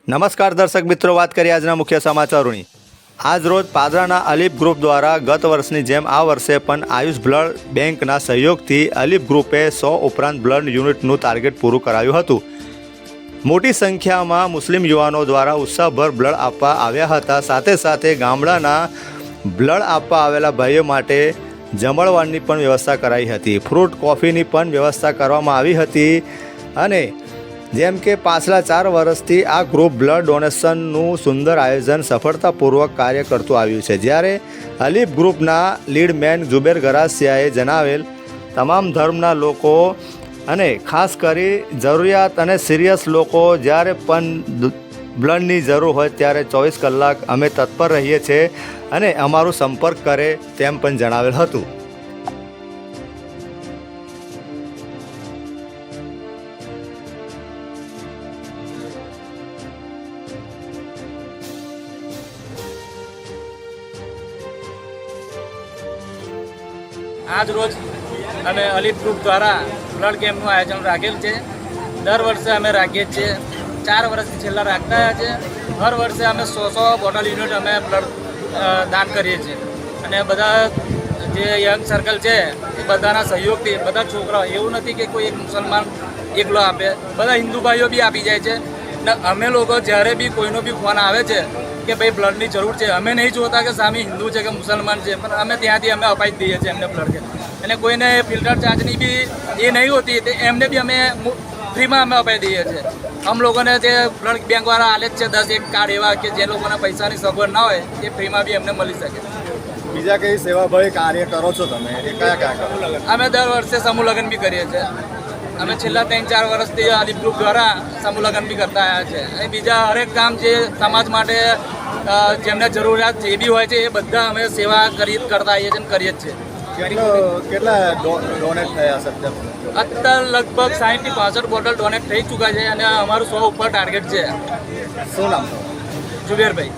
નમસ્કાર દર્શક મિત્રો, વાત કરીએ આજના મુખ્ય સમાચારોની। આજ રોજ પાદરાના અલીફ ગ્રુપ દ્વારા ગત વર્ષની જેમ આ વર્ષે પણ આયુષ બ્લડ બેંકના સહયોગથી અલીફ ગ્રુપે 100 ઉપરાંત બ્લડ યુનિટનું ટાર્ગેટ પૂરું કરાયું હતું। મોટી સંખ્યામાં મુસ્લિમ યુવાનો દ્વારા ઉત્સાહભર બ્લડ આપવા આવ્યા હતા। સાથે સાથે ગામડાના બ્લડ આપવા આવેલા ભાઈઓ માટે જમણવારની પણ વ્યવસ્થા કરાઈ હતી। ફ્રૂટ કોફીની પણ વ્યવસ્થા કરવામાં આવી હતી। અને જેમ કે પાછલા 4 વર્ષથી આ ગ્રુપ બ્લડ ડોનેશનનું સુંદર આયોજન સફળતાપૂર્વક કાર્ય કરતું આવ્યું છે। જ્યારે અલીફ ગ્રુપના લીડમેન ઝુબેર ગરાસિયાએ જણાવેલ તમામ ધર્મના લોકો અને ખાસ કરી જરૂરિયાત અને સિરિયસ લોકો જ્યારે પણ બ્લડની જરૂર હોય ત્યારે 24 કલાક અમે તત્પર રહીએ છીએ અને અમારો સંપર્ક કરે તેમ પણ જણાવેલ હતું। આજ રોજ અમે અલીફ ગ્રુપ દ્વારા બ્લડ કેમ્પનું આયોજન રાખેલ છે। દર વર્ષે અમે રાખીએ છીએ, 4 વર્ષથી છેલ્લા રાખતા આવ્યા છે। હર વર્ષે અમે 100 બોટલ યુનિટ અમે બ્લડ દાન કરીએ છીએ અને બધા જે યંગ સર્કલ છે એ બધાના સહયોગથી બધા છોકરાઓ, એવું નથી કે કોઈ એક મુસલમાન એકલો આપે, બધા હિન્દુ ભાઈઓ બી આપી જાય છે। ને અમે લોકો જ્યારે બી કોઈનો બી ફોન આવે છે કે ભાઈ બ્લડની જરૂર છે, અમે નહીં જોતા કે સામે હિન્દુ છે કે મુસલમાન છે, પણ અમે ત્યાંથી અમે અપાઈ દઈએ છીએ એમને બ્લડ કે। અને કોઈને ફિલ્ટર ચાર્જની બી એ નહીં હોતી તે એમને બી અમે ફ્રીમાં અમે અપાઈ દઈએ છીએ। અમ લોકોને જે બ્લડ બેંકવાળા આલે જ છે 10 કાર્ડ એવા કે જે લોકોને પૈસાની સગવડ ના હોય એ ફ્રીમાં બી એમને મળી શકે। બીજા કઈ સેવાભાવી કાર્ય કરો છો તમે? એ કયા કરો? અમે દર વર્ષે સમૂહ લગ્ન બી કરીએ છીએ। અમે છેલ્લા 3-4 વર્ષથી અલીફ ગ્રુપ દ્વારા સમૂહ લગ્ન બી કરતા આવ્યા છે। અને બીજા હરેક કામ જે સમાજ માટે જેમને જરૂરિયાત જે બી હોય છે એ બધા અમે સેવા કરતા આવીએ છીએ અને કરીએ જ છીએ। કેટલા ડોનેટ થયા છે અત્યારે લગભગ 60 થી 65 બોટલ ડોનેટ થઈ ચૂક્યા છે અને અમારું 100 ઉપર ટાર્ગેટ છે। શું નામ? ઝુબેરભાઈ।